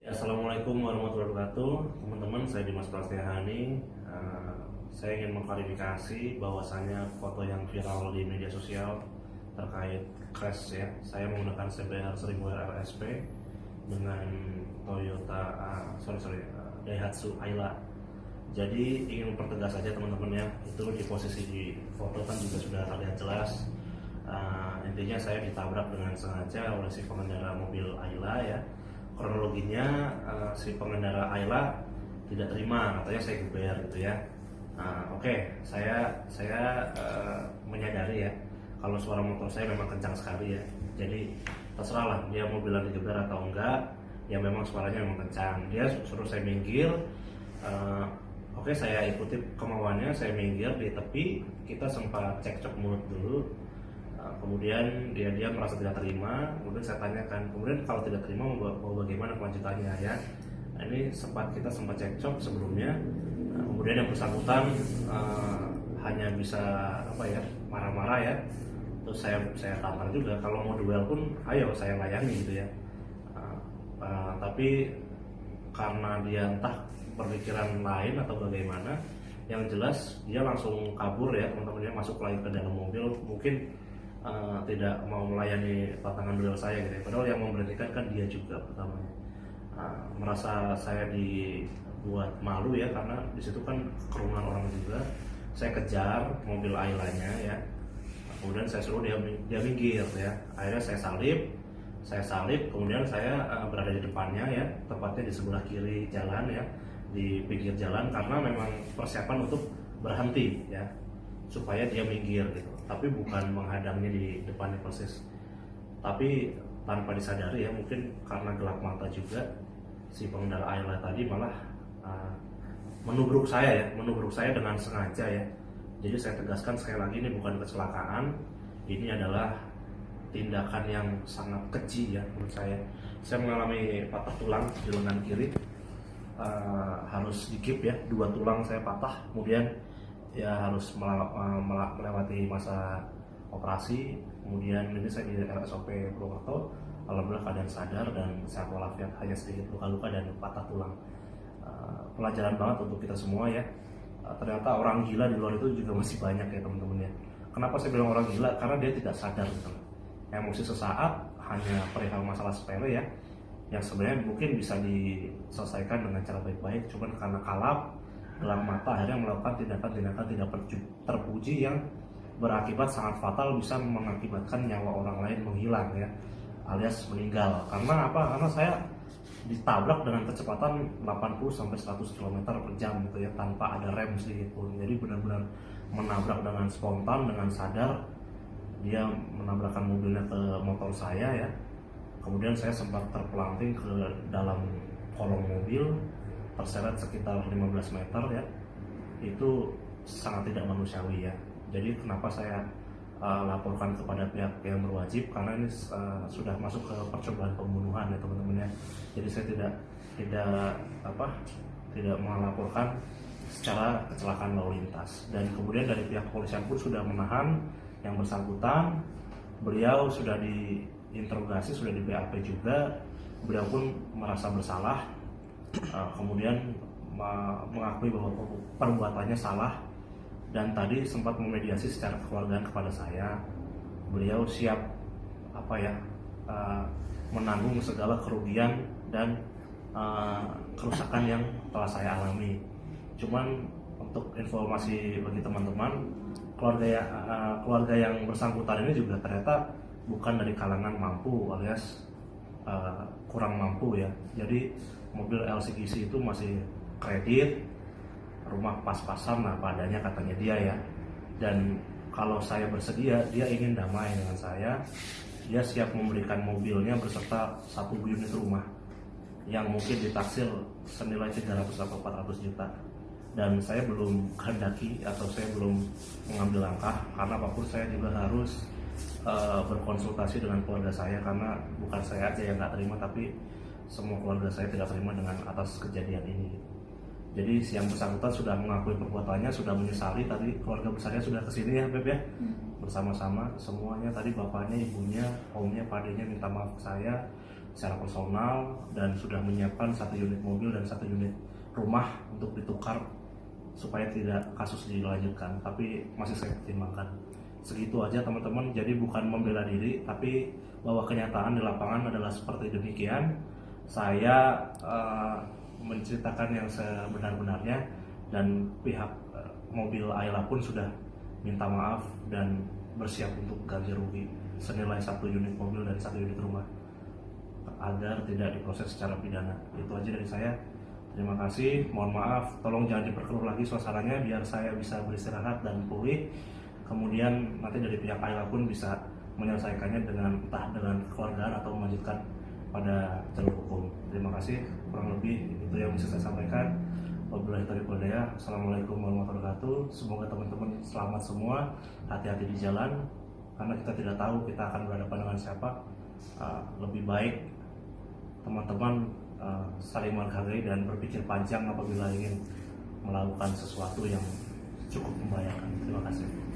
Assalamualaikum warahmatullahi wabarakatuh, teman-teman. Saya Dimas Prastiahani. Saya ingin mengklarifikasi bahwasannya foto yang viral di media sosial terkait crash ya. Saya menggunakan CBR 1000 RRSP dengan Toyota, Daihatsu Ayla. Jadi ingin mempertegas saja teman-teman ya, itu di posisi di foto kan juga sudah terlihat jelas. Intinya saya ditabrak dengan sengaja oleh si pengendara mobil Ayla ya. Kronologinya si pengendara Ayla tidak terima, katanya saya geber gitu ya. Oke, saya menyadari ya kalau suara motor saya memang kencang sekali ya. Jadi terserah lah dia mau bilang digeber atau enggak, ya memang suaranya memang kencang. Dia suruh saya minggir. Oke, saya ikuti kemauannya, saya minggir di tepi. Kita sempat cekcok mulut dulu. Kemudian dia merasa tidak terima, kemudian saya tanyakan, kemudian kalau tidak terima mau bagaimana kelanjutannya ya. Ini kita sempat cekcok sebelumnya. Kemudian yang bersangkutan hanya bisa marah-marah ya. Terus saya tampar juga, kalau mau duel pun ayo saya layani gitu ya. Tapi karena dia entah berpikiran lain atau bagaimana, yang jelas dia langsung kabur ya teman-teman, dia masuk lagi ke dalam mobil, mungkin tidak mau melayani tantangan duel saya gitu ya. Padahal yang memberhentikan kan dia juga pertamanya. Merasa saya dibuat malu ya, karena disitu kan kerumunan orang juga. Saya kejar mobil Ailanya ya, kemudian saya suruh dia minggir ya. Akhirnya saya salip, kemudian saya berada di depannya ya, tepatnya di sebelah kiri jalan ya, di pinggir jalan, karena memang persiapan untuk berhenti ya, supaya dia minggir gitu. Tapi bukan menghadangnya di depannya persis, tapi tanpa disadari ya, mungkin karena gelap mata juga, si pengendara Ayla tadi malah menubruk saya dengan sengaja ya. Jadi saya tegaskan sekali lagi, ini bukan kecelakaan, ini adalah tindakan yang sangat keji ya menurut saya. Saya mengalami patah tulang di lengan kiri, harus dikip ya, 2 tulang saya patah, kemudian ya harus melewati masa operasi. Kemudian ini saya di RSOP Purwokerto, alhamdulillah keadaan sadar dan sehat walafiat, hanya sedikit luka-luka dan patah tulang. Pelajaran banget untuk kita semua ya. Ternyata orang gila di luar itu juga masih banyak ya teman-teman ya. Kenapa saya bilang orang gila? Karena dia tidak sadar gitu. Emosi sesaat hanya perihal masalah sepele ya, yang sebenarnya mungkin bisa diselesaikan dengan cara baik-baik, cuman karena kalap, gelap mata, akhirnya melakukan tindakan-tindakan tidak terpuji yang berakibat sangat fatal, bisa mengakibatkan nyawa orang lain menghilang ya, alias meninggal. Karena apa? Karena saya ditabrak dengan kecepatan 80-100 km per jam gitu ya, tanpa ada rem sedikit pun. Jadi benar-benar menabrak dengan spontan, dengan sadar. Dia menabrakkan mobilnya ke motor saya ya. Kemudian saya sempat terpelanting ke dalam kolong mobil, terseret sekitar 15 meter ya. Itu sangat tidak manusiawi ya. Jadi kenapa saya laporkan kepada pihak yang berwajib, karena ini sudah masuk ke percobaan pembunuhan ya teman-teman ya. Jadi saya tidak melaporkan secara kecelakaan lalu lintas. Dan kemudian dari pihak kepolisian pun sudah menahan yang bersangkutan. Beliau sudah diinterogasi, sudah di BAP juga. Beliau pun merasa bersalah, kemudian mengakui bahwa perbuatannya salah, dan tadi sempat memediasi secara kekeluargaan kepada saya. Beliau siap menanggung segala kerugian dan kerusakan yang telah saya alami. Cuman untuk informasi bagi teman-teman, keluarga yang bersangkutan ini juga ternyata bukan dari kalangan mampu alias kurang mampu ya. Jadi mobil LCGC itu masih kredit, rumah pas-pasan lah padanya katanya dia ya. Dan kalau saya bersedia, dia ingin damai dengan saya, dia siap memberikan mobilnya beserta 1 unit rumah yang mungkin ditaksir senilai 300 atau 400 juta. Dan saya belum kehendaki atau saya belum mengambil langkah, karena apapun saya juga harus berkonsultasi dengan keluarga saya, karena bukan saya aja yang nggak terima, tapi semua keluarga saya tidak terima dengan atas kejadian ini. Jadi yang bersangkutan sudah mengakui perbuatannya, sudah menyesali. Tadi keluarga besarnya sudah kesini ya Beb ya, bersama-sama semuanya. Tadi bapaknya, ibunya, omnya, padenya minta maaf ke saya. secara personal dan sudah menyiapkan 1 unit mobil dan 1 unit rumah untuk ditukar supaya tidak kasus dilanjutkan, tapi masih saya pertimbangkan. Segitu aja teman-teman, jadi bukan membela diri, tapi bahwa kenyataan di lapangan adalah seperti demikian. Saya menceritakan yang sebenar-benarnya, dan pihak mobil Ayla pun sudah minta maaf dan bersiap untuk ganti rugi senilai 1 unit mobil dan 1 unit rumah agar tidak diproses secara pidana. Itu aja dari saya. Terima kasih, mohon maaf, tolong jangan diperkeruh lagi suasananya biar saya bisa beristirahat dan pulih. Kemudian nanti dari pihak Ayla pun bisa menyelesaikannya dengan entah dengan kekeluargaan atau melanjutkan pada jalur hukum. Terima kasih, kurang lebih itu yang bisa saya sampaikan. Wabillahi taufiq wal hidayah. Assalamualaikum warahmatullahi wabarakatuh. Semoga teman-teman selamat semua, hati-hati di jalan karena kita tidak tahu kita akan berhadapan dengan siapa. Lebih baik teman-teman saling menghargai dan berpikir panjang apabila ingin melakukan sesuatu yang cukup membahayakan. Terima kasih.